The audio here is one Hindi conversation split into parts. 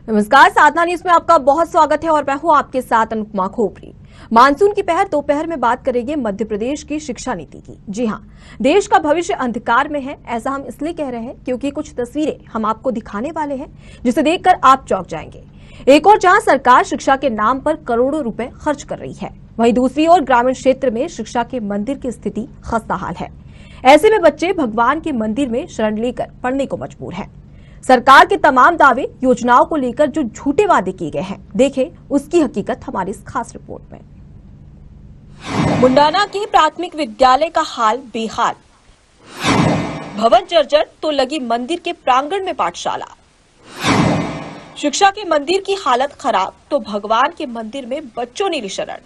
नमस्कार, साधना न्यूज में आपका बहुत स्वागत है और मैं हूं आपके साथ अनुपमा खोपरी। मानसून की पहर दोपहर में बात करेंगे मध्य प्रदेश की शिक्षा नीति की। जी हां, देश का भविष्य अंधकार में है। ऐसा हम इसलिए कह रहे हैं क्योंकि कुछ तस्वीरें हम आपको दिखाने वाले हैं जिसे देखकर आप चौंक जाएंगे। एक और जहां सरकार शिक्षा के नाम पर करोड़ों रुपए खर्च कर रही है, वहीं दूसरी ओर ग्रामीण क्षेत्र में शिक्षा के मंदिर की स्थिति खस्ताहाल है। ऐसे में बच्चे भगवान के मंदिर में शरण लेकर पढ़ने को मजबूर हैं। सरकार के तमाम दावे योजनाओं को लेकर जो झूठे वादे किए गए हैं, देखें उसकी हकीकत हमारी इस खास रिपोर्ट में। मुंडाना के प्राथमिक विद्यालय का हाल बेहाल, भवन जर्जर तो लगी मंदिर के प्रांगण में पाठशाला। शिक्षा के मंदिर की हालत खराब तो भगवान के मंदिर में बच्चों ने ली शरण।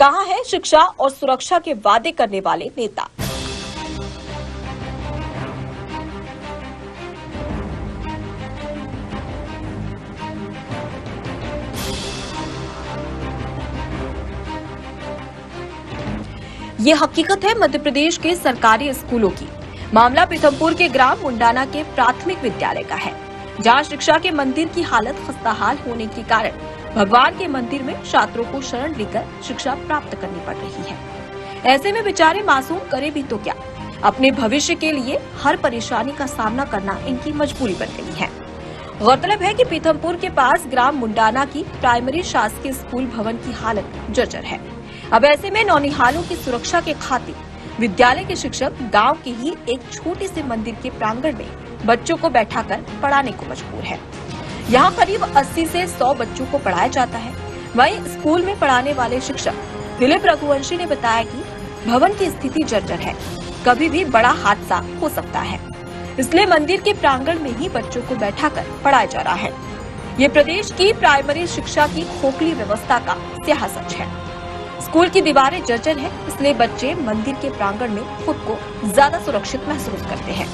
कहां है शिक्षा और सुरक्षा के वादे करने वाले नेता? ये हकीकत है मध्य प्रदेश के सरकारी स्कूलों की। मामला पीथमपुर के ग्राम मुंडाना के प्राथमिक विद्यालय का है, जहां शिक्षा के मंदिर की हालत खस्ताहाल होने के कारण भगवान के मंदिर में छात्रों को शरण लेकर शिक्षा प्राप्त करनी पड़ रही है। ऐसे में बेचारे मासूम करे भी तो क्या, अपने भविष्य के लिए हर परेशानी का सामना करना इनकी मजबूरी बन गई है। गौरतलब है कि पीथमपुर के पास ग्राम मुंडाना की प्राइमरी शासकीय स्कूल भवन की हालत जर्जर है। अब ऐसे में नौनिहालों की सुरक्षा के खातिर विद्यालय के शिक्षक गांव के ही एक छोटे से मंदिर के प्रांगण में बच्चों को बैठाकर पढ़ाने को मजबूर है। यहां करीब 80 से 100 बच्चों को पढ़ाया जाता है। वहीं स्कूल में पढ़ाने वाले शिक्षक दिलीप रघुवंशी ने बताया कि भवन की स्थिति जर्जर है, कभी भी बड़ा हादसा हो सकता है, इसलिए मंदिर के प्रांगण में ही बच्चों को बैठाकर पढ़ाया जा रहा है। ये प्रदेश की प्राइमरी शिक्षा की खोखली व्यवस्था का स्याह सच है। स्कूल की दीवारें जर्जर है, इसलिए बच्चे मंदिर के प्रांगण में खुद को ज्यादा सुरक्षित महसूस करते हैं।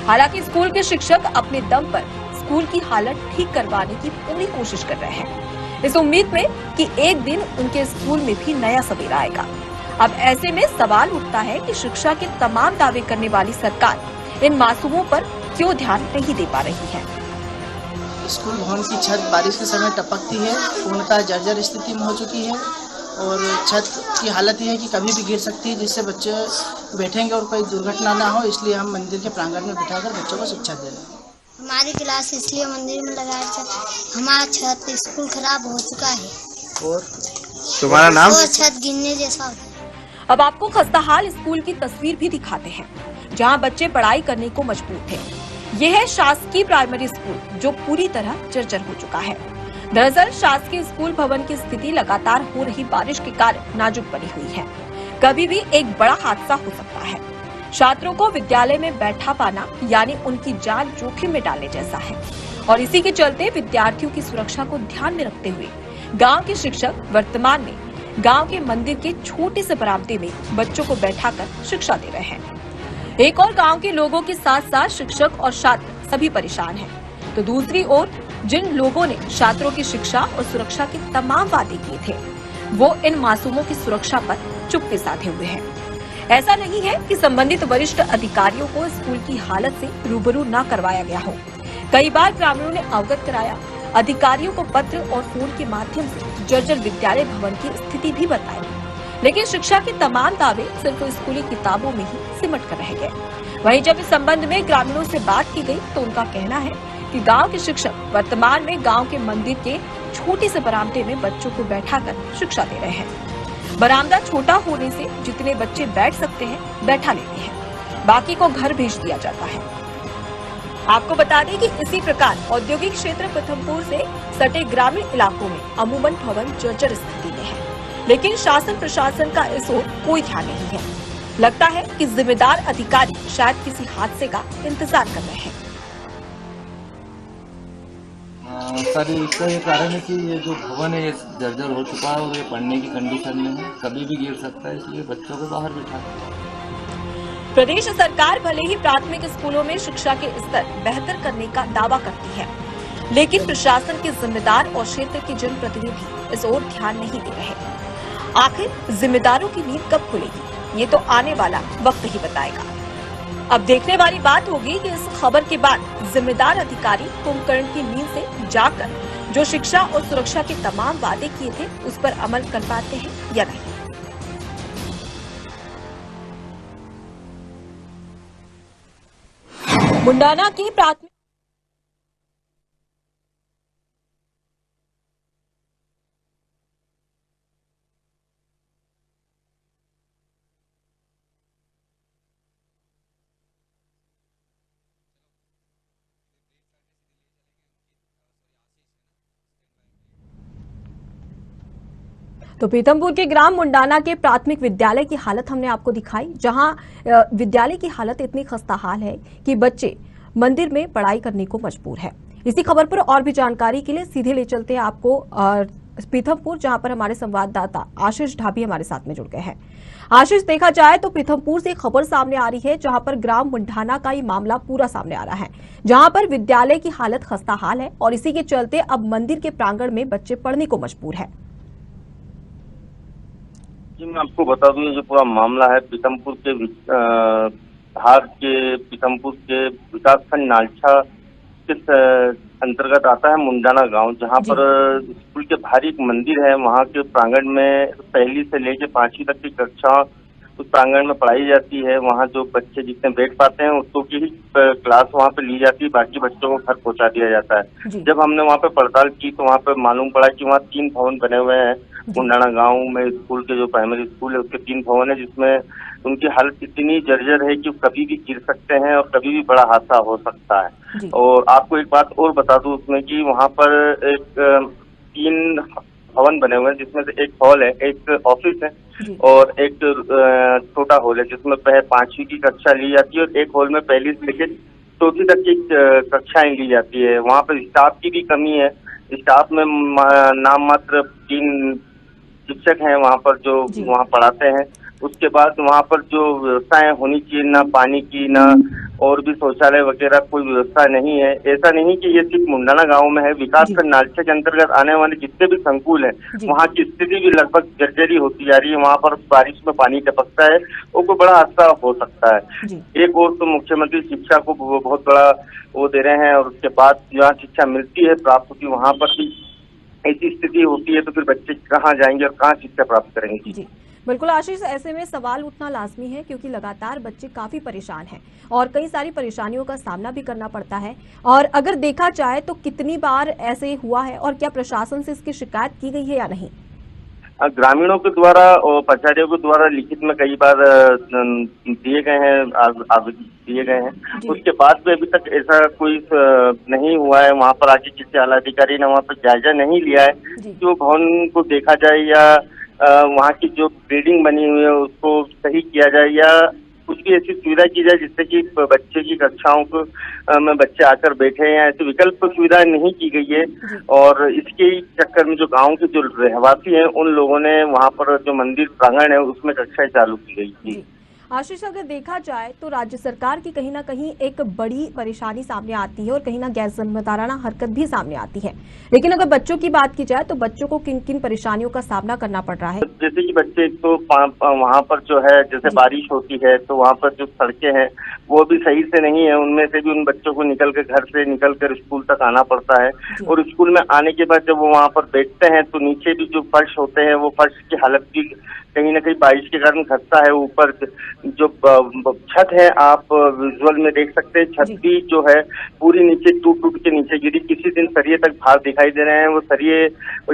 हालांकि स्कूल के शिक्षक अपने दम पर स्कूल की हालत ठीक करवाने की पूरी कोशिश कर रहे हैं, इस उम्मीद में कि एक दिन उनके स्कूल में भी नया सवेरा आएगा। अब ऐसे में सवाल उठता है कि शिक्षा के तमाम दावे करने वाली सरकार इन मासूमों पर क्यों ध्यान नहीं दे पा रही है। स्कूल भवन की छत बारिश के समय टपकती है, पूर्णतः जर्जर स्थिति में हो चुकी है और छत की हालत ये है कि कभी भी गिर सकती है, जिससे बच्चे बैठेंगे और कोई दुर्घटना ना हो, इसलिए हम मंदिर के प्रांगण में बिठाकर बच्चों को शिक्षा दे रहे हैं। हमारी क्लास इसलिए मंदिर में लगाया जाता है, हमारा छत स्कूल खराब हो चुका है और तुम्हारा नाम? और छत गिरने जैसा होता है। अब आपको खस्ताहाल स्कूल की तस्वीर भी दिखाते हैं, जहां बच्चे पढ़ाई करने को मजबूर थे। यह है शासकीय प्राइमरी स्कूल, जो पूरी तरह जर्जर हो चुका है। दरअसल शासकीय स्कूल भवन की स्थिति लगातार हो रही बारिश के कारण नाजुक बनी हुई है। कभी भी एक बड़ा हादसा हो सकता है। छात्रों को विद्यालय में बैठा पाना यानी उनकी जान जोखिम में डालने जैसा है, और इसी के चलते विद्यार्थियों की सुरक्षा को ध्यान में रखते हुए गांव के शिक्षक वर्तमान में गांव के मंदिर के छोटे से बरामदे में बच्चों को बैठाकर शिक्षा दे रहे हैं। एक और गांव के लोगों के साथ साथ शिक्षक और छात्र सभी परेशान हैं, तो दूसरी ओर जिन लोगों ने छात्रों की शिक्षा और सुरक्षा के तमाम वादे किए थे, वो इन मासूमों की सुरक्षा पर चुप्पी साधे हुए हैं। ऐसा नहीं है कि संबंधित वरिष्ठ अधिकारियों को स्कूल की हालत से रूबरू न करवाया गया हो। कई बार ग्रामीणों ने अवगत कराया, अधिकारियों को पत्र और फोन के माध्यम से जर्जर विद्यालय भवन की स्थिति भी बताई, लेकिन शिक्षा के तमाम दावे सिर्फ स्कूली किताबों में ही सिमट कर रह गए। वहीं जब इस संबंध में ग्रामीणों से बात की गई तो उनका कहना है कि गांव के शिक्षक वर्तमान में गांव के मंदिर के छोटे से बरामदे में बच्चों को बैठाकर शिक्षा दे रहे हैं। बरामदा छोटा होने से जितने बच्चे बैठ सकते हैं बैठा लेते हैं, बाकी को घर भेज दिया जाता है। आपको बता दें कि इसी प्रकार औद्योगिक क्षेत्र पीथमपुर से सटे ग्रामीण इलाकों में अमूमन भवन जर्जर स्थिति में है, लेकिन शासन प्रशासन का इस ओर कोई ध्यान नहीं है। लगता है कि जिम्मेदार अधिकारी शायद किसी हादसे का इंतजार कर रहे हैं। सर, इसका ये कारण है कि ये जो भवन है ये जर्जर हो चुका है और ये पढ़ने की कंडीशन में है, कभी भी गिर सकता है, इसलिए बच्चों को बाहर बिठा। प्रदेश सरकार भले ही प्राथमिक स्कूलों में शिक्षा के स्तर बेहतर करने का दावा करती है, लेकिन प्रशासन के जिम्मेदार और क्षेत्र के जनप्रतिनिधि इस ओर ध्यान नहीं दे रहे। आखिर जिम्मेदारों की नींद कब खुलेगी, ये तो आने वाला वक्त ही बताएगा। अब देखने वाली बात होगी कि इस खबर के बाद जिम्मेदार अधिकारी कुंभकर्ण की नींद से जाकर जो शिक्षा और सुरक्षा के तमाम वादे किए थे उस पर अमल कर पाते हैं या नहीं। मुंडाना की प्राथमिक तो पीथमपुर के ग्राम मुंडाना के प्राथमिक विद्यालय की हालत हमने आपको दिखाई, जहां विद्यालय की हालत इतनी खस्ताहाल है कि बच्चे मंदिर में पढ़ाई करने को मजबूर है। इसी खबर पर और भी जानकारी के लिए सीधे ले चलते हैं आपको पीथमपुर, जहां पर हमारे संवाददाता आशीष ढाबी हमारे साथ में जुड़ गए हैं। आशीष, देखा जाए तो पीथमपुर से खबर सामने आ रही है जहां पर ग्राम मुंडाना का ये मामला पूरा सामने आ रहा है, जहां पर विद्यालय की हालत खस्ताहाल है और इसी के चलते अब मंदिर के प्रांगण में बच्चे पढ़ने को मजबूर है। जी, मैं आपको बता दूं, ये जो पूरा मामला है पीथमपुर के धार के पीथमपुर के विकासखंड नालछा के अंतर्गत आता है मुंडाना गांव, जहां पर स्कूल के बाहर एक मंदिर है। वहां के प्रांगण में पहली से लेकर 5वीं तक की कक्षा उस प्रांगण में पढ़ाई जाती है। वहां जो बच्चे जितने बैठ पाते हैं उसको की ही क्लास वहां पे ली जाती है, बाकी बच्चों को घर पहुंचा दिया जाता है। जब हमने वहां पे पड़ताल की तो वहां पे मालूम पड़ा कि वहाँ 3 भवन बने हुए हैं। मुंडाना गांव में स्कूल के जो प्राइमरी स्कूल है उसके 3 भवन है, जिसमें उनकी हालत इतनी जर्जर है कि कभी भी गिर सकते हैं और कभी भी बड़ा हादसा हो सकता है। और आपको एक बात और बता दूं उसमें कि वहाँ पर एक 3 भवन बने हुए हैं, जिसमें से एक हॉल है, एक ऑफिस है और एक छोटा हॉल है, जिसमें 5वीं की कक्षा ली जाती है और एक हॉल में 1 से लेकर 4वीं तक की कक्षाएं ली जाती है। वहाँ पर स्टाफ की भी कमी है। स्टाफ में नाम मात्र 3 शिक्षक हैं वहाँ पर जो वहाँ पढ़ाते हैं। उसके बाद वहाँ पर जो व्यवस्थाएं होनी चाहिए, ना पानी की ना और भी शौचालय वगैरह कोई व्यवस्था नहीं है। ऐसा नहीं कि ये सिर्फ मुंडाना गांव में है, विकासखंड नालछा के अंतर्गत आने वाले जितने भी संकुल हैं वहाँ की स्थिति भी लगभग जर्जरी होती जा रही है। वहाँ पर बारिश में पानी टपकता है और कोई बड़ा हादसा हो सकता है। एक और तो मुख्यमंत्री शिक्षा को बहुत बड़ा वो दे रहे हैं और उसके बाद जहाँ शिक्षा मिलती है प्राप्त होती है, वहाँ पर भी ऐसी स्थिति होती है तो फिर बच्चे कहाँ जाएंगे और कहाँ शिक्षा प्राप्त करेंगे। जी बिल्कुल आशीष, ऐसे में सवाल उठना लाजमी है क्योंकि लगातार बच्चे काफी परेशान हैं और कई सारी परेशानियों का सामना भी करना पड़ता है। और अगर देखा जाए तो कितनी बार ऐसे हुआ है और क्या प्रशासन से इसकी शिकायत की गई है या नहीं? ग्रामीणों के द्वारा और पचारियों के द्वारा लिखित में कई बार दिए गए हैं, उसके बाद भी अभी तक ऐसा कोई नहीं हुआ है। वहाँ पर आके किसी आला अधिकारी ने वहाँ पर जायजा नहीं लिया है कि वो भवन को देखा जाए या वहाँ की जो बिल्डिंग बनी हुई है उसको सही किया जाए या कुछ भी ऐसी सुविधा की जाए जिससे कि बच्चे की कक्षाओं को में बच्चे आकर बैठे हैं। ऐसी विकल्प सुविधा नहीं की गई है और इसके चक्कर में जो गांव के जो रहवासी हैं उन लोगों ने वहाँ पर जो मंदिर प्रांगण है उसमें कक्षाएं चालू की गई थी। आशीष, अगर देखा जाए तो राज्य सरकार की कहीं ना कहीं एक बड़ी परेशानी सामने आती है और कहीं ना गैर जिम्मेदाराना हरकत भी सामने आती है, लेकिन अगर बच्चों की बात की जाए तो बच्चों को किन किन परेशानियों का सामना करना पड़ रहा है? जैसे कि बच्चे तो वहाँ पर जो है जैसे बारिश होती है तो वहाँ पर जो सड़कें हैं वो भी सही से नहीं है, उनमें से भी उन बच्चों को निकल कर घर से निकल कर स्कूल तक आना पड़ता है। और स्कूल में आने के बाद जब वो वहाँ पर बैठते हैं तो नीचे भी जो फर्श होते हैं वो फर्श की हालत भी कहीं ना कहीं बारिश के कारण खस्ता है। ऊपर जो छत है आप विजुअल में देख सकते हैं, छत भी जो है पूरी नीचे टूट के नीचे गिरी। किसी दिन सरिये तक भार दिखाई दे रहे हैं, वो सरिये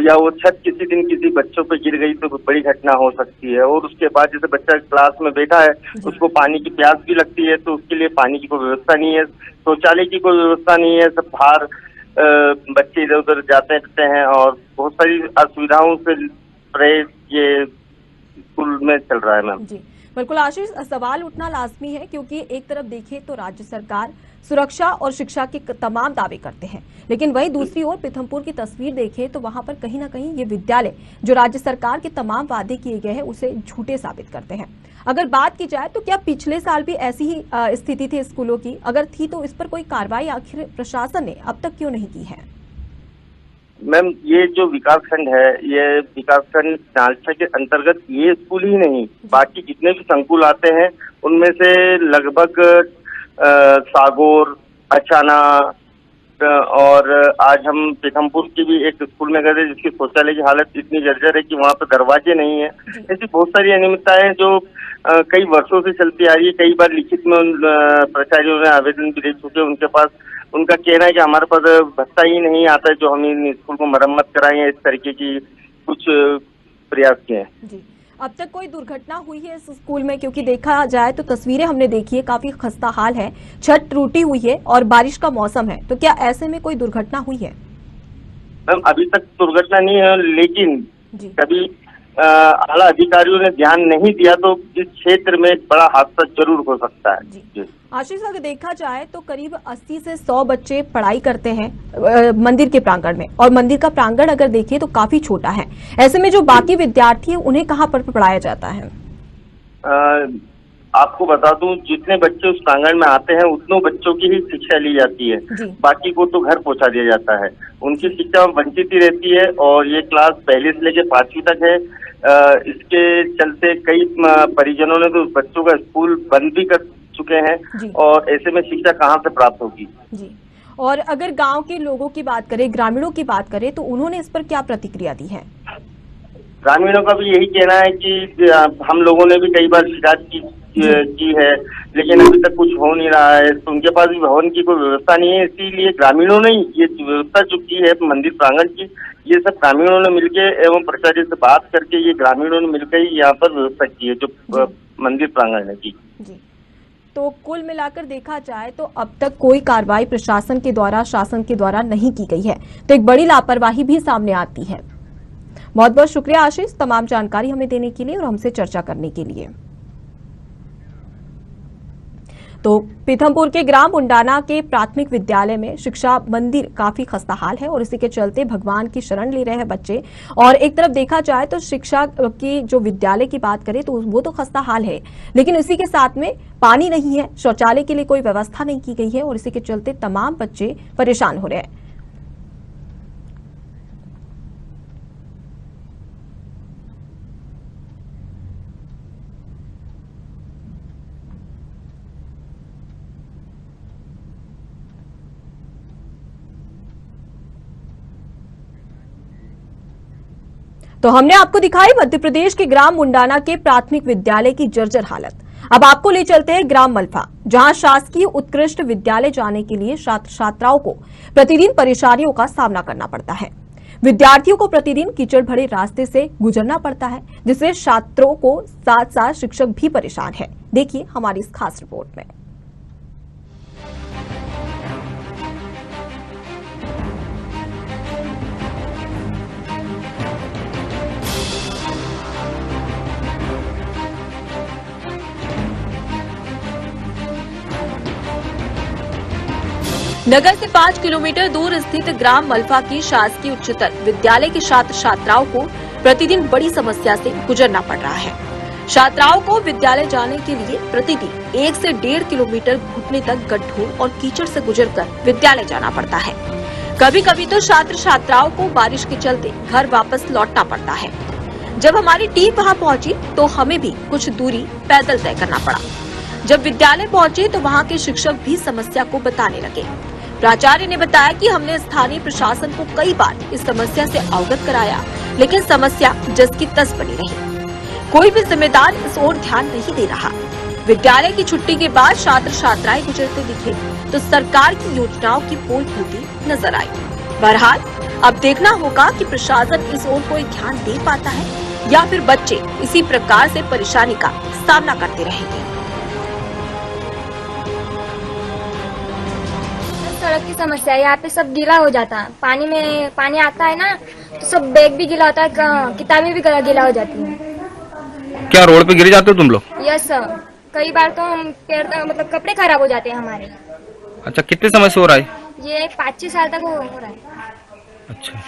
या वो छत किसी दिन किसी बच्चों पे गिर गई तो बड़ी घटना हो सकती है। और उसके बाद जैसे बच्चा क्लास में बैठा है उसको पानी की प्यास भी लगती है तो उसके लिए पानी की कोई व्यवस्था नहीं है, शौचालय की कोई व्यवस्था नहीं है। सब बाहर बच्चे इधर उधर जाते रहते हैं और बहुत सारी असुविधाओं से ये स्कूल में चल रहा है। मैम जी बिल्कुल आशीष, सवाल उठना लाजमी है क्योंकि एक तरफ देखें तो राज्य सरकार सुरक्षा और शिक्षा के तमाम दावे करते हैं, लेकिन वहीं दूसरी ओर पीथमपुर की तस्वीर देखें तो वहां पर कहीं ना कहीं ये विद्यालय जो राज्य सरकार के तमाम वादे किए गए हैं उसे झूठे साबित करते हैं। अगर बात की जाए तो क्या पिछले साल भी ऐसी ही स्थिति थी स्कूलों की? अगर थी तो इस पर कोई कार्रवाई आखिर प्रशासन ने अब तक क्यों नहीं की है? मैम ये जो विकासखंड है ये विकासखंड नालछा के अंतर्गत ये स्कूल ही नहीं, बाकी जितने भी संकुल आते हैं उनमें से लगभग सागौर, अचाना, और आज हम पीथमपुर की भी एक स्कूल में गए थे जिसकी शौचालय की हालत इतनी जर्जर है कि वहाँ पे दरवाजे नहीं है। ऐसी बहुत सारी अनियमितताएं हैं जो कई वर्षों से चलती आ रही है। कई बार लिखित में उन प्राचार्यों ने आवेदन भी दे चुके, उनके पास उनका कहना है कि हमारे पास भत्ता ही नहीं आता है जो हम इन स्कूल को मरम्मत कराएं, इस तरीके की कुछ प्रयास किए हैं। जी, अब तक कोई दुर्घटना हुई है इस स्कूल में? क्योंकि देखा जाए तो तस्वीरें हमने देखी है, काफी खस्ता हाल है, छत टूटी हुई है और बारिश का मौसम है, तो क्या ऐसे में कोई दुर्घटना हुई है? मैम अभी तक दुर्घटना नहीं है, लेकिन जी। कभी आला अधिकारियों ने ध्यान नहीं दिया तो इस क्षेत्र में एक बड़ा हादसा जरूर हो सकता है। जी। आशीष, अगर देखा जाए तो करीब 80 से 100 बच्चे पढ़ाई करते हैं मंदिर के प्रांगण में, और मंदिर का प्रांगण अगर देखिए तो काफी छोटा है। ऐसे में जो बाकी विद्यार्थी हैं उन्हें कहाँ पर पढ़ाया जाता है? आपको बता दूं, जितने बच्चे उस प्रांगण में आते हैं उतनों बच्चों की ही शिक्षा ली जाती है, बाकी को तो घर पहुंचा दिया जाता है। उनकी शिक्षा वंचित ही रहती है, और ये क्लास पहली से लेकर 5वीं तक है। इसके चलते कई परिजनों ने तो बच्चों का स्कूल बंद भी कर चुके हैं, और ऐसे में शिक्षा कहाँ से प्राप्त होगी? जी। और अगर गांव के लोगों की बात करें, ग्रामीणों की बात करें, तो उन्होंने इस पर क्या प्रतिक्रिया दी है? ग्रामीणों का भी यही कहना है कि हम लोगों ने भी कई बार शिकायत की है, लेकिन अभी तक कुछ हो नहीं रहा है। तो उनके पास भी भवन की कोई व्यवस्था नहीं है, इसीलिए ग्रामीणों ने ये व्यवस्था जो की है मंदिर प्रांगण की, ये सब ग्रामीणों ने मिलकर एवं प्राचार्य से बात करके ये ग्रामीणों ने मिलकर ही यहाँ पर व्यवस्था की है जो मंदिर प्रांगण है। जी। तो कुल मिलाकर देखा जाए तो अब तक कोई कार्रवाई प्रशासन के द्वारा, शासन के द्वारा नहीं की गई है, तो एक बड़ी लापरवाही भी सामने आती है। बहुत बहुत शुक्रिया आशीष, तमाम जानकारी हमें देने के लिए और हमसे चर्चा करने के लिए। तो पीथमपुर के ग्राम मुंडाना के प्राथमिक विद्यालय में शिक्षा मंदिर काफी खस्ताहाल है, और इसी के चलते भगवान की शरण ले रहे हैं बच्चे। और एक तरफ देखा जाए तो शिक्षा की जो विद्यालय की बात करें तो वो तो खस्ताहाल है, लेकिन इसी के साथ में पानी नहीं है, शौचालय के लिए कोई व्यवस्था नहीं की गई है, और इसी के चलते तमाम बच्चे परेशान हो रहे हैं। तो हमने आपको दिखाई मध्य प्रदेश के ग्राम मुंडाना के प्राथमिक विद्यालय की जर्जर हालत। अब आपको ले चलते हैं ग्राम मल्फा, जहां शासकीय उत्कृष्ट विद्यालय जाने के लिए छात्र छात्राओं को प्रतिदिन परेशानियों का सामना करना पड़ता है। विद्यार्थियों को प्रतिदिन कीचड़ भरे रास्ते से गुजरना पड़ता है, जिससे छात्रों को साथ साथ शिक्षक भी परेशान है। देखिए हमारी इस खास रिपोर्ट में। नगर से 5 किलोमीटर दूर स्थित ग्राम मल्फा की शासकीय उच्चतर विद्यालय के छात्र छात्राओं को प्रतिदिन बड़ी समस्या से गुजरना पड़ रहा है। छात्राओं को विद्यालय जाने के लिए प्रतिदिन 1 से 1.5 किलोमीटर घुटने तक गड्ढों और कीचड़ से गुजरकर विद्यालय जाना पड़ता है। कभी कभी तो छात्र छात्राओं को बारिश के चलते घर वापस लौटना पड़ता है। जब हमारी टीम वहां पहुंची तो हमें भी कुछ दूरी पैदल तय करना पड़ा। जब विद्यालय पहुंचे तो वहां के शिक्षक भी समस्या को बताने लगे। प्राचार्य ने बताया कि हमने स्थानीय प्रशासन को कई बार इस समस्या से अवगत कराया, लेकिन समस्या जस की तस बनी रही। कोई भी जिम्मेदार इस ओर ध्यान नहीं दे रहा। विद्यालय की छुट्टी के बाद छात्र छात्राएं गुजरते दिखे तो सरकार की योजनाओं की पोल खुलती नजर आई। बहरहाल अब देखना होगा कि प्रशासन इस ओर कोई ध्यान दे पाता है या फिर बच्चे इसी प्रकार से परेशानी का सामना करते रहेंगे। सड़क की समस्या है, यहाँ पे सब गीला हो जाता है। पानी में पानी आता है ना तो सब बैग भी गीला होता है, किताबें भी गीला हो जाती है। क्या रोड पे गिर जाते हो तुम लोग? यस सर, कई बार तो हम मतलब कपड़े खराब हो जाते हैं हमारे। अच्छा, कितने समय से हो रहा है? ये 5-6 साल तक हो रहा है। अच्छा,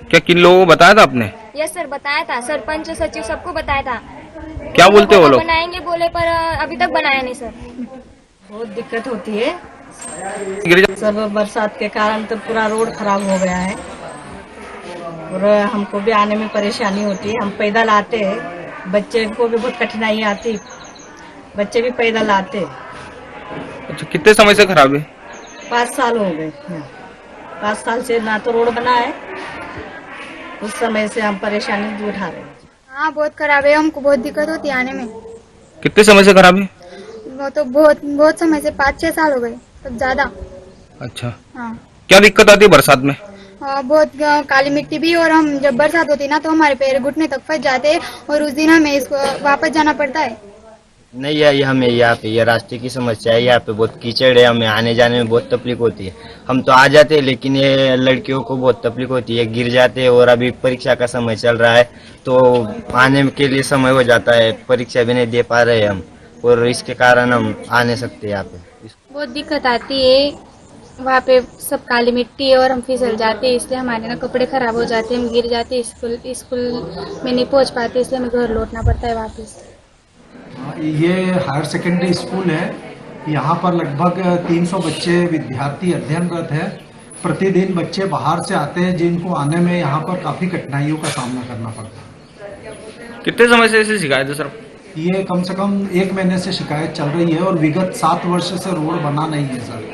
क्या किन लोगों को बताया था आपने? यस सर, बताया था, सरपंच सचिव सबको बताया था। क्या बोलते हो वो लोग? बनाएंगे बोले पर अभी तक बनाया नहीं सर। बहुत दिक्कत होती है सब, बरसात के कारण तो पूरा रोड खराब हो गया है और हमको भी आने में परेशानी होती है। हम पैदल आते हैं, बच्चे को भी बहुत कठिनाई आती, बच्चे भी पैदल आते। अच्छा, अच्छा, कितने समय से खराब है? 5 साल हो गए। 5 साल से ना तो रोड बना है, उस समय से हम परेशानी उठा रहे हैं। हाँ बहुत खराब है, हमको बहुत दिक्कत होती है आने में। कितने समय से खराब है? वो तो बहुत समय से 5-6 साल हो गए, तब ज्यादा। अच्छा, हाँ क्या दिक्कत आती है बरसात में? बहुत काली मिट्टी भी, और हम जब बरसात होती है ना तो हमारे पैर घुटने तक फंस जाते हैं, और उस दिन हमें इसको वापस जाना पड़ता है। नहीं है, ये हमें यहाँ पे ये रास्ते की समस्या है। यहाँ पे बहुत कीचड़ है, हमें आने जाने में बहुत तकलीफ होती है। हम तो आ जाते हैं, लेकिन ये लड़कियों को बहुत तकलीफ होती है, गिर जाते हैं। और अभी परीक्षा का समय चल रहा है, तो आने के लिए समय हो जाता है, परीक्षा भी नहीं दे पा रहे हम, और इसके कारण हम आ नहीं सकते यहाँ पे। बहुत दिक्कत आती है, वहाँ पे सब काली मिट्टी है और हम फिसल जाते हैं, इसलिए हमारे ना कपड़े खराब हो जाते हैं, हम गिर जाते हैं, स्कूल में नहीं पहुँच पाते, इसलिए हमें घर लौटना पड़ता है वापस। ये हायर सेकेंडरी स्कूल है। यहाँ पर लगभग 300 बच्चे विद्यार्थी अध्ययनरत है। प्रतिदिन बच्चे बाहर से आते हैं, जिनको आने में यहाँ पर काफ़ी कठिनाइयों का सामना करना पड़ता है। कितने समय से ऐसी शिकायत है सर? ये कम से कम 1 महीने से शिकायत चल रही है, और विगत 7 वर्ष से रोड बना नहीं है सर।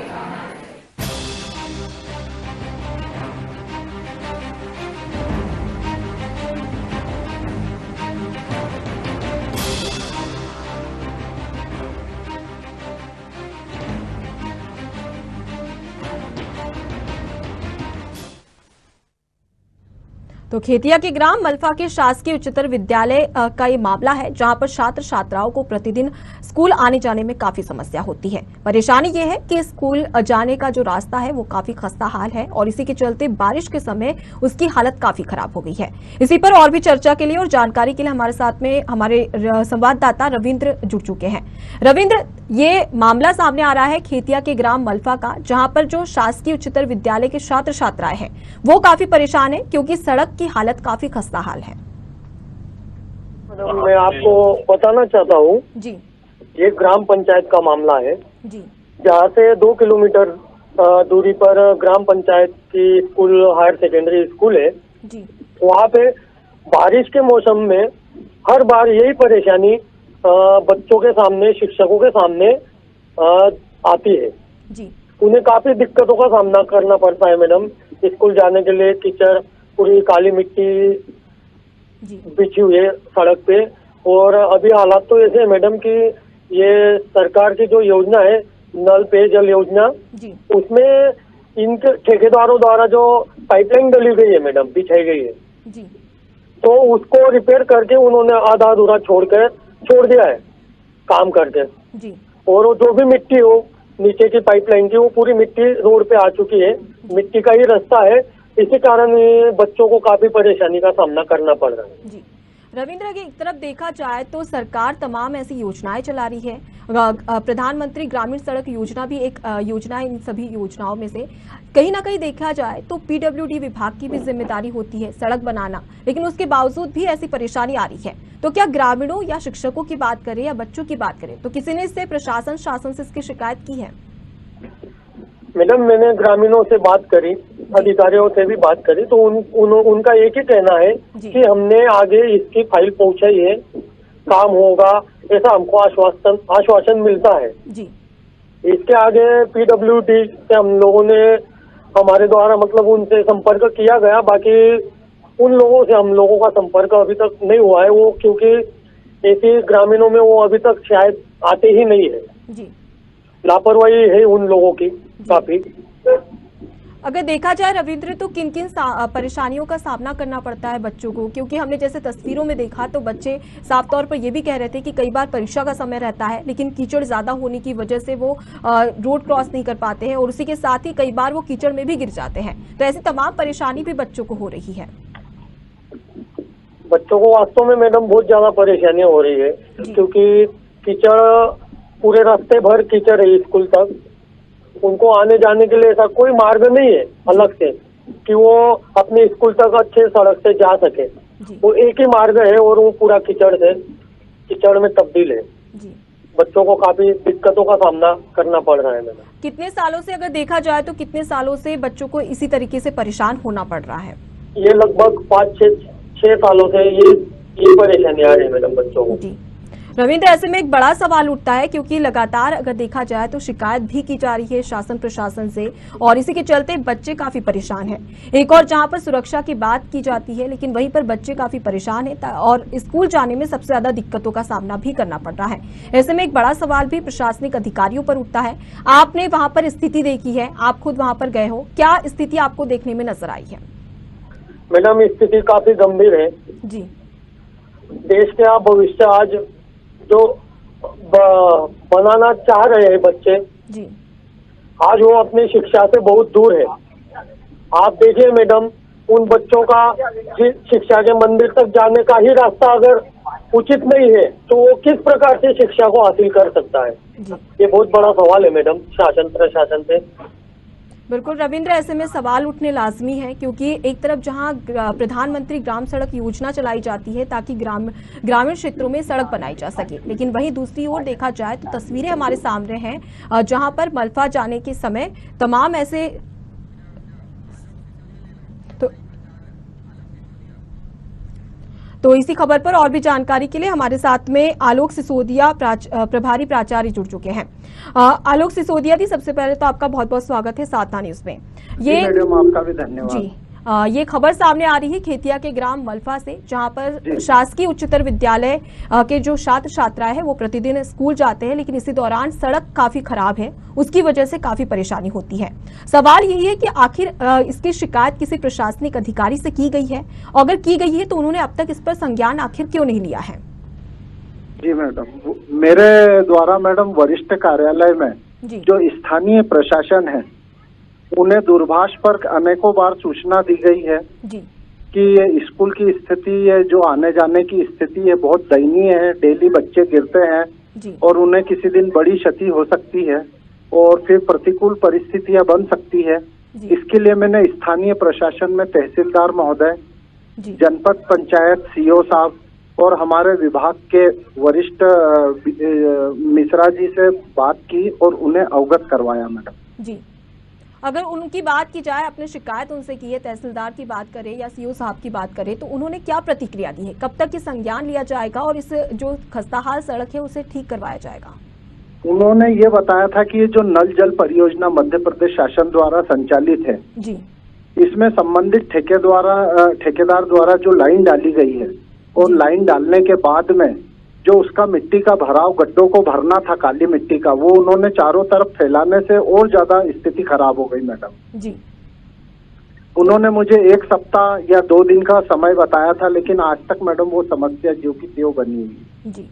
तो खेतिया के ग्राम मलफा के शासकीय उच्चतर विद्यालय का ये मामला है, जहां पर छात्र छात्राओं को प्रतिदिन स्कूल आने जाने में काफी समस्या होती है। परेशानी ये है कि स्कूल जाने का जो रास्ता है वो काफी खस्ता हाल है, और इसी के चलते बारिश के समय उसकी हालत काफी खराब हो गई है। इसी पर और भी चर्चा के लिए और जानकारी के लिए हमारे साथ में हमारे संवाददाता रविंद्र जुड़ चुके हैं। रविंद्र, ये मामला सामने आ रहा है खेतिया के ग्राम मलफा का, जहां पर जो शासकीय उच्चतर विद्यालय के छात्र छात्राएं हैं वो काफी परेशान है, क्योंकि सड़क की हालत काफी खस्ता हाल है। मैं आपको बताना चाहता हूँ जी, ये ग्राम पंचायत का मामला है जी, जहाँ से 2 किलोमीटर दूरी पर ग्राम पंचायत की स्कूल हायर सेकेंडरी स्कूल है जी। वहाँ पे बारिश के मौसम में हर बार यही परेशानी बच्चों के सामने, शिक्षकों के सामने आती है जी। उन्हें काफी दिक्कतों का सामना करना पड़ता है मैडम। स्कूल जाने के लिए कीचड़, पूरी काली मिट्टी बिछी हुई है सड़क पे। और अभी हालात तो ऐसे है मैडम कि ये सरकार की जो योजना है नल पेयजल योजना, उसमें इनके ठेकेदारों द्वारा जो पाइपलाइन डली गई है मैडम, बिछाई गई है जी, तो उसको रिपेयर करके उन्होंने आधा अधूरा छोड़ दिया है काम करके जी। और वो जो भी मिट्टी हो नीचे की पाइपलाइन की, वो पूरी मिट्टी रोड पे आ चुकी है। मिट्टी का ही रास्ता है, इसी कारण बच्चों को काफी परेशानी का सामना करना पड़ रहा है। जी रविंद्र, की एक तरफ देखा जाए तो सरकार तमाम ऐसी योजनाएं चला रही है। प्रधानमंत्री ग्रामीण सड़क योजना भी एक योजना है। इन सभी योजनाओं में से कहीं ना कहीं देखा जाए तो पीडब्ल्यूडी विभाग की भी जिम्मेदारी होती है सड़क बनाना, लेकिन उसके बावजूद भी ऐसी परेशानी आ रही है। तो क्या ग्रामीणों या शिक्षकों की बात करें या बच्चों की बात करें, तो किसी ने इससे प्रशासन शासन से इसकी शिकायत की है? मैडम, मैंने ग्रामीणों से बात करी, अधिकारियों से भी बात करी, तो उनका एक ही कहना है कि हमने आगे इसकी फाइल पहुंचाई है, काम होगा, ऐसा हमको आश्वासन मिलता है जी। इसके आगे पीडब्ल्यूडी से हम लोगों ने, हमारे द्वारा मतलब उनसे संपर्क किया गया, बाकी उन लोगों से हम लोगों का संपर्क अभी तक नहीं हुआ है। वो क्योंकि ऐसे ग्रामीणों में वो अभी तक शायद आते ही नहीं है जी। लापरवाही है उन लोगों की काफी। अगर देखा जाए रविंद्र, तो किन किन परेशानियों का सामना करना पड़ता है बच्चों को? क्योंकि हमने जैसे तस्वीरों में देखा तो बच्चे साफ तौर पर ये भी कह रहे थे कि कई बार परीक्षा का समय रहता है, लेकिन कीचड़ ज्यादा होने की वजह से वो रोड क्रॉस नहीं कर पाते हैं, और उसी के साथ ही कई बार वो कीचड़ में भी गिर जाते हैं। तो ऐसी तमाम परेशानी भी बच्चों को हो रही है। बच्चों को वास्तव में मैडम बहुत ज्यादा परेशानियां हो रही है, क्योंकि कीचड़ पूरे रास्ते भर कीचड़ है स्कूल तक। उनको आने जाने के लिए ऐसा कोई मार्ग नहीं है अलग से कि वो अपने स्कूल तक अच्छे सड़क से जा सके। वो एक ही मार्ग है और वो पूरा कीचड़ में तब्दील है। बच्चों को काफी दिक्कतों का सामना करना पड़ रहा है मैडम। कितने सालों से अगर देखा जाए तो कितने सालों से बच्चों को इसी तरीके से परेशान होना पड़ रहा है? ये लगभग 5-6 सालों से ये परेशानी आ रही है मैडम बच्चों को। रविंद्र, ऐसे में एक बड़ा सवाल उठता है क्योंकि लगातार अगर देखा जाए तो शिकायत भी की जा रही है शासन प्रशासन से और इसी के चलते बच्चे काफी परेशान हैं। एक और जहां पर सुरक्षा की बात की जाती है लेकिन वहीं पर बच्चे काफी परेशान हैं और स्कूल जाने में सबसे ज्यादा दिक्कतों का सामना भी करना पड़ रहा है। ऐसे में एक बड़ा सवाल भी प्रशासनिक अधिकारियों पर उठता है। आपने वहां पर स्थिति देखी है, आप खुद वहां पर गए हो, क्या स्थिति आपको देखने में नजर आई है? मैडम, स्थिति काफी गंभीर है जी। देश का भविष्य आज जो बनाना चाह रहे हैं बच्चे जी, आज वो अपनी शिक्षा से बहुत दूर है। आप देखिए मैडम, उन बच्चों का शिक्षा के मंदिर तक जाने का ही रास्ता अगर उचित नहीं है तो वो किस प्रकार से शिक्षा को हासिल कर सकता है? ये बहुत बड़ा सवाल है मैडम शासन प्रशासन से। बिल्कुल रविंद्र, ऐसे में सवाल उठने लाजमी है क्योंकि एक तरफ जहां प्रधानमंत्री ग्राम सड़क योजना चलाई जाती है ताकि ग्रामीण क्षेत्रों में सड़क बनाई जा सके, लेकिन वहीं दूसरी ओर देखा जाए तो तस्वीरें हमारे सामने हैं जहां पर मल्फा जाने के समय तमाम ऐसे तो इसी खबर पर और भी जानकारी के लिए हमारे साथ में आलोक सिसोदिया प्रभारी प्राचार्य जुड़ चुके हैं। आलोक सिसोदिया जी, सबसे पहले तो आपका बहुत बहुत स्वागत है साधना न्यूज में। ये मैडम, आपका भी धन्यवाद जी। ये खबर सामने आ रही है खेतिया के ग्राम मल्फा से, जहां पर शासकीय उच्चतर विद्यालय के जो छात्र छात्राएं हैं वो प्रतिदिन स्कूल जाते हैं, लेकिन इसी दौरान सड़क काफी खराब है, उसकी वजह से काफी परेशानी होती है। सवाल यही है कि आखिर इसकी शिकायत किसी प्रशासनिक अधिकारी से की गई है, और अगर की गई है तो उन्होंने अब तक इस पर संज्ञान आखिर क्यों नहीं लिया है? जी मैडम, मेरे द्वारा मैडम वरिष्ठ कार्यालय में जो स्थानीय प्रशासन है उन्हें दूरभाष पर अनेकों बार सूचना दी गई है कि ये स्कूल की स्थिति है, जो आने जाने की स्थिति है बहुत दयनीय है। डेली बच्चे गिरते हैं और उन्हें किसी दिन बड़ी क्षति हो सकती है और फिर प्रतिकूल परिस्थितियां बन सकती है। इसके लिए मैंने स्थानीय प्रशासन में तहसीलदार महोदय, जनपद पंचायत सीओ साहब और हमारे विभाग के वरिष्ठ मिश्रा जी से बात की और उन्हें अवगत करवाया मैडम। जी, अगर उनकी बात की जाए, अपने शिकायत उनसे की है, तहसीलदार की बात करें या सीओ साहब की बात करें, तो उन्होंने क्या प्रतिक्रिया दी है? कब तक ये संज्ञान लिया जाएगा और इस जो खस्ताहाल सड़क है उसे ठीक करवाया जाएगा? उन्होंने ये बताया था कि ये जो नल जल परियोजना मध्य प्रदेश शासन द्वारा संचालित है जी, इसमें संबंधित ठेकेदार द्वारा जो लाइन डाली गई है और लाइन डालने के बाद में जो उसका मिट्टी का भराव गड्ढों को भरना था काली मिट्टी का, वो उन्होंने चारों तरफ फैलाने से और ज्यादा स्थिति खराब हो गई मैडम जी। उन्होंने मुझे 1 सप्ताह या 2 दिन का समय बताया था, लेकिन आज तक मैडम वो समस्या जो की त्यों बनी हुई जी।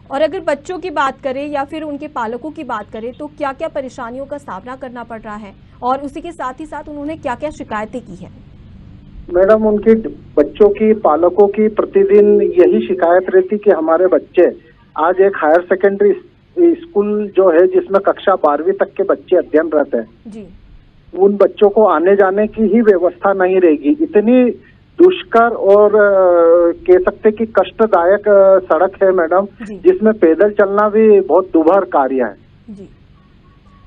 और अगर बच्चों की बात करें या फिर उनके पालकों की बात करें तो क्या क्या परेशानियों का सामना करना पड़ रहा है और उसी के साथ ही साथ उन्होंने क्या क्या शिकायतें की है? मैडम, उनके बच्चों की पालकों की प्रतिदिन यही शिकायत रहती कि हमारे बच्चे, आज एक हायर सेकेंडरी स्कूल जो है जिसमें कक्षा 12वीं तक के बच्चे अध्ययनरत हैं जी, उन बच्चों को आने जाने की ही व्यवस्था नहीं रहेगी। इतनी दुष्कर और कह सकते कि कष्टदायक सड़क है मैडम, जिसमें पैदल चलना भी बहुत दुभर कार्य है जी।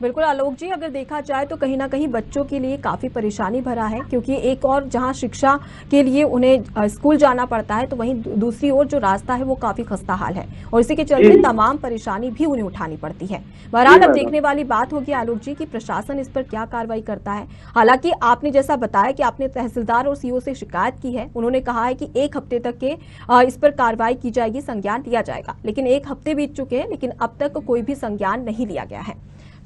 बिल्कुल आलोक जी, अगर देखा जाए तो कहीं ना कहीं बच्चों के लिए काफी परेशानी भरा है क्योंकि एक और जहां शिक्षा के लिए उन्हें स्कूल जाना पड़ता है तो वहीं दूसरी ओर जो रास्ता है वो काफी खस्ताहाल है और इसी के चलते तमाम परेशानी भी उन्हें उठानी पड़ती है। बहरहाल अब देखने वाली बात होगी आलोक जी कि प्रशासन इस पर क्या कार्रवाई करता है। हालांकि आपने जैसा बताया कि आपने तहसीलदार और सीओ से शिकायत की है, उन्होंने कहा है कि 1 हफ्ते तक के इस पर कार्रवाई की जाएगी, संज्ञान लिया जाएगा, लेकिन 1 हफ्ते बीत चुके हैं लेकिन अब तक कोई भी संज्ञान नहीं लिया गया है।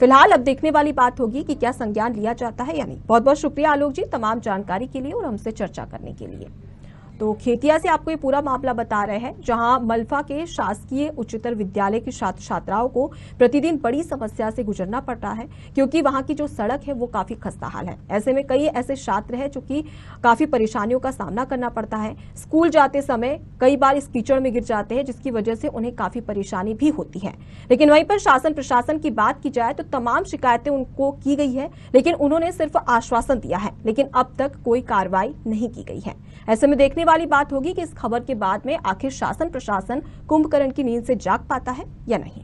फिलहाल अब देखने वाली बात होगी कि क्या संज्ञान लिया जाता है या नहीं। बहुत बहुत शुक्रिया आलोक जी तमाम जानकारी के लिए और हमसे चर्चा करने के लिए। तो खेतिया से आपको ये पूरा मामला बता रहे हैं जहां मल्फा के शासकीय उच्चतर विद्यालय की छात्र छात्राओं को प्रतिदिन बड़ी समस्या से गुजरना पड़ रहा है क्योंकि वहां की जो सड़क है वो काफी खस्ताहाल है। ऐसे में कई ऐसे छात्र हैं जो कि काफी परेशानियों का सामना करना पड़ता है। स्कूल जाते समय कई बार इस कीचड़ में गिर जाते हैं जिसकी वजह से उन्हें काफी परेशानी भी होती है। लेकिन वहीं पर शासन प्रशासन की बात की जाए तो तमाम शिकायतें उनको की गई है, लेकिन उन्होंने सिर्फ आश्वासन दिया है, लेकिन अब तक कोई कार्रवाई नहीं की गई है। ऐसे में देखने वाली बात होगी कि इस खबर के बाद में आखिर शासन प्रशासन कुंभकर्ण की नींद से जाग पाता है या नहीं।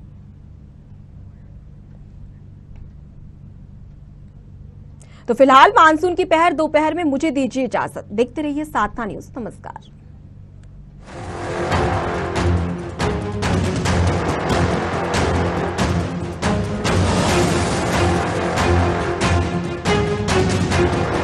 तो फिलहाल मानसून की पहर दोपहर में मुझे दीजिए इजाजत। देखते रहिए साधना न्यूज। नमस्कार। हैं।